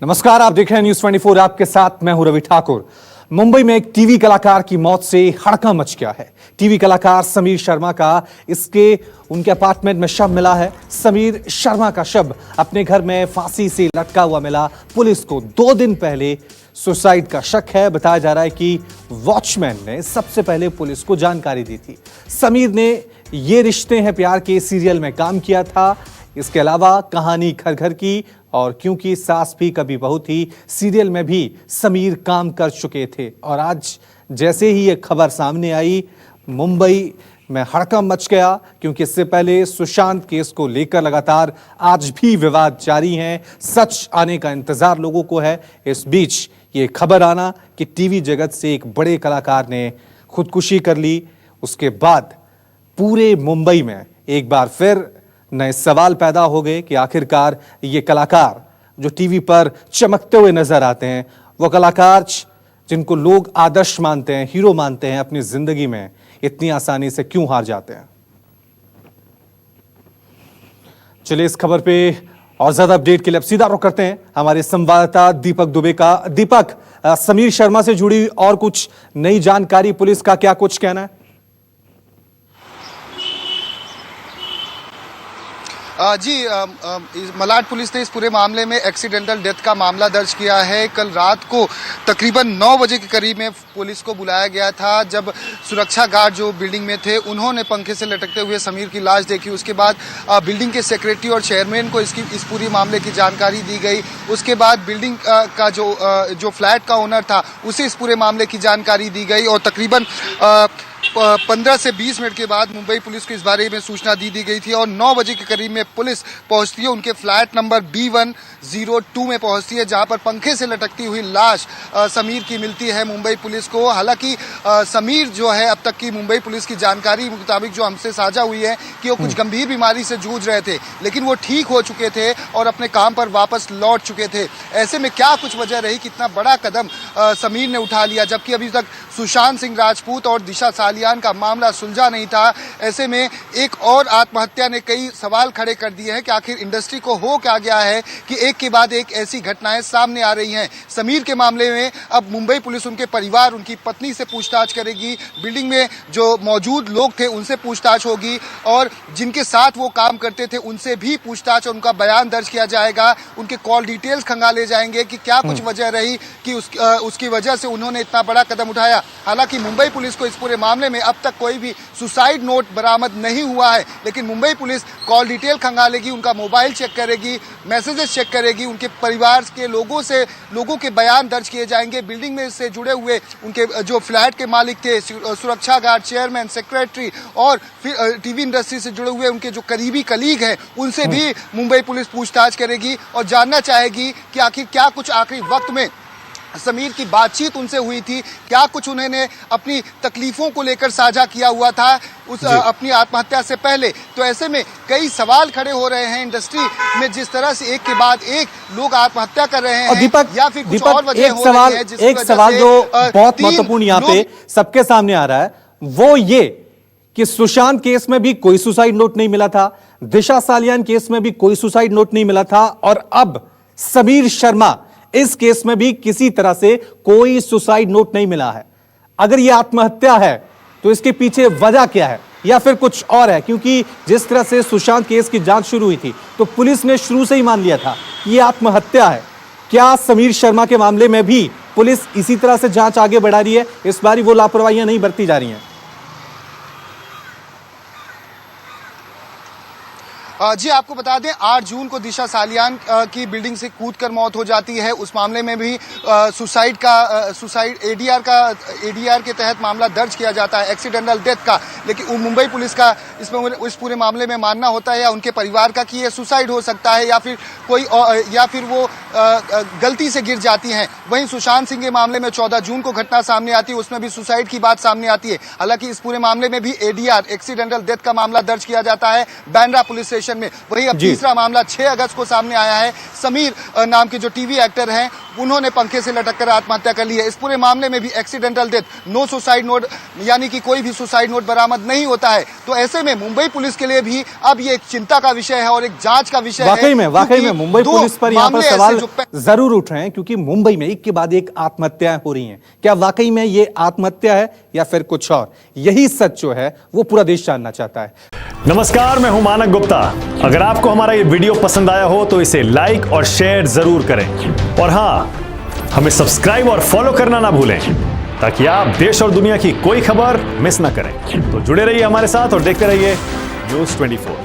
नमस्कार, आप देख रहे हैं न्यूज़ 24। आपके साथ मैं हूं रवि ठाकुर। मुंबई में एक टीवी कलाकार की मौत से हड़कंप मच गया है। टीवी कलाकार समीर शर्मा का उनके अपार्टमेंट में शव मिला है। समीर शर्मा का शव अपने घर में फांसी से लटका हुआ मिला। पुलिस को 2 दिन पहले सुसाइड का शक है। बताया जा रहा है कि वॉचमैन ने सबसे पहले पुलिस को जानकारी दी थी। समीर ने ये रिश्ते हैं प्यार के सीरियल में काम किया था। इसके अलावा कहानी घर घर की और क्योंकि सास भी कभी बहू थी सीरियल में भी समीर काम कर चुके थे। और आज जैसे ही ये खबर सामने आई, मुंबई में हड़कंप मच गया, क्योंकि इससे पहले सुशांत केस को लेकर लगातार आज भी विवाद जारी हैं। सच आने का इंतजार लोगों को है। इस बीच ये खबर आना कि टीवी जगत से एक बड़े कलाकार ने खुदकुशी कर ली, उसके बाद पूरे मुंबई में एक बार फिर नए सवाल पैदा हो गए कि आखिरकार ये कलाकार जो टीवी पर चमकते हुए नजर आते हैं, वो कलाकार जिनको लोग आदर्श मानते हैं, हीरो मानते हैं, अपनी जिंदगी में इतनी आसानी से क्यों हार जाते हैं। चलिए इस खबर पे और ज्यादा अपडेट के लिए अब सीधा रुख करते हैं हमारे संवाददाता दीपक दुबे का। दीपक, समीर शर्मा से जुड़ी और कुछ नई जानकारी, पुलिस का क्या कुछ कहना है? जी, मलाड पुलिस ने इस पूरे मामले में एक्सीडेंटल डेथ का मामला दर्ज किया है। कल रात को तकरीबन 9 बजे के करीब में पुलिस को बुलाया गया था, जब सुरक्षा गार्ड जो बिल्डिंग में थे उन्होंने पंखे से लटकते हुए समीर की लाश देखी। उसके बाद बिल्डिंग के सेक्रेटरी और चेयरमैन को इस पूरी मामले की जानकारी दी गई। उसके बाद बिल्डिंग का जो फ्लैट का ओनर था उसे इस पूरे मामले की जानकारी दी गई और तकरीबन 15 से 20 मिनट के बाद मुंबई पुलिस को इस बारे में सूचना दी गई थी और 9 बजे के करीब में पुलिस पहुंचती है। उनके फ्लैट नंबर B102 में पहुंचती है, जहां पर पंखे से लटकती हुई लाश समीर की मिलती है मुंबई पुलिस को। हालांकि समीर जो है, अब तक की मुंबई पुलिस की जानकारी मुताबिक जो हमसे साझा हुई है कि वो कुछ गंभीर बीमारी से जूझ रहे थे, लेकिन वो ठीक हो चुके थे और अपने काम पर वापस लौट चुके थे। ऐसे में क्या कुछ वजह रही, कितना बड़ा कदम समीर ने उठा लिया, जबकि अभी तक सुशांत सिंह राजपूत और दिशा सालियान का मामला सुलझा नहीं था। ऐसे में एक और आत्महत्या ने कई सवाल खड़े कर दिए हैं कि आखिर इंडस्ट्री को हो क्या गया है कि एक के बाद एक ऐसी घटनाएं सामने आ रही हैं। समीर के मामले में अब मुंबई पुलिस उनके परिवार, उनकी पत्नी से पूछताछ करेगी, बिल्डिंग में जो मौजूद लोग थे उनसे पूछताछ होगी और जिनके साथ वो काम करते थे उनसे भी पूछताछ और उनका बयान दर्ज किया जाएगा। उनके कॉल डिटेल्स खंगाले जाएंगे कि क्या कुछ वजह रही कि उसकी वजह से उन्होंने इतना बड़ा कदम उठाया। हालांकि मुंबई पुलिस को इस पूरे मामले में अब तक कोई भी सुसाइड नोट बरामद नहीं हुआ है, लेकिन मुंबई पुलिस कॉल डिटेल खंगालेगी, उनका मोबाइल चेक करेगी, मैसेजेस चेक करेगी, उनके परिवार के लोगों के बयान दर्ज किए जाएंगे। बिल्डिंग में से जुड़े हुए उनके जो फ्लैट के मालिक थे, सुरक्षा गार्ड, चेयरमैन, सेक्रेटरी और फिर टीवी इंडस्ट्री से जुड़े हुए उनके जो करीबी कलीग हैं उनसे भी मुंबई पुलिस पूछताछ करेगी और जानना चाहेगी कि आखिर क्या कुछ आखिरी वक्त में समीर की बातचीत उनसे हुई थी, क्या कुछ उन्होंने अपनी तकलीफों को लेकर साझा किया हुआ था अपनी आत्महत्या से पहले। तो ऐसे में कई सवाल खड़े हो रहे हैं इंडस्ट्री में, जिस तरह से एक के बाद एक लोग आत्महत्या कर रहे हैं या फिर कुछ और वजह हो रही है। एक सवाल जो बहुत महत्वपूर्ण यहाँ पे सबके सामने आ रहा है वो ये कि सुशांत केस में भी कोई सुसाइड नोट नहीं मिला था, दिशा सालियान केस में भी कोई सुसाइड नोट नहीं मिला था और अब समीर शर्मा इस केस में भी किसी तरह से कोई सुसाइड नोट नहीं मिला है। अगर यह आत्महत्या है तो इसके पीछे वजह क्या है या फिर कुछ और है? क्योंकि जिस तरह से सुशांत केस की जांच शुरू हुई थी तो पुलिस ने शुरू से ही मान लिया था कि यह आत्महत्या है। क्या समीर शर्मा के मामले में भी पुलिस इसी तरह से जांच आगे बढ़ा रही है? इस बार वो लापरवाहियां नहीं बरती जा रही हैं? जी, आपको बता दें 8 जून को दिशा सालियान की बिल्डिंग से कूदकर मौत हो जाती है। उस मामले में भी सुसाइड एडीआर के तहत मामला दर्ज किया जाता है, एक्सीडेंटल डेथ का। लेकिन मुंबई पुलिस का इस पूरे मामले में मानना होता है या उनके परिवार का कि ये सुसाइड हो सकता है या फिर वो गलती से गिर जाती हैं। वहीं सुशांत सिंह के मामले में 14 जून को घटना सामने आती है, उसमें भी सुसाइड की बात सामने आती है। हालांकि इस पूरे मामले में भी एडीआर एक्सीडेंटल डेथ का मामला दर्ज किया जाता है बांद्रा पुलिस स्टेशन स्टेशन में। वहीं अब जी। तीसरा मामला 6 अगस्त को सामने आया है। समीर नाम के जो टीवी एक्टर हैं, उन्होंने पंखे से लटक कर आत्महत्या कर ली है। इस पूरे मामले में भी accidental death, no suicide note, यानी कि कोई भी सुसाइड नोट बरामद नहीं होता है। तो ऐसे में मुंबई पुलिस के लिए भी अब ये एक चिंता का विषय है और एक जांच का विषय है। वाकई में मुंबई पुलिस पर यहाँ पर सवाल जरूर उठ रहे हैं, क्योंकि मुंबई में एक के बाद एक आत्महत्याएं हो रही हैं। क्या वाकई में ये आत्महत्या है या फिर कुछ और? यही सच जो है वो पूरा देश जानना चाहता है। नमस्कार, मैं हूं मानक गुप्ता। अगर आपको हमारा ये वीडियो पसंद आया हो तो इसे लाइक और शेयर जरूर करें, और हां, हमें सब्सक्राइब और फॉलो करना ना भूलें, ताकि आप देश और दुनिया की कोई खबर मिस ना करें। तो जुड़े रहिए हमारे साथ और देखते रहिए News 24।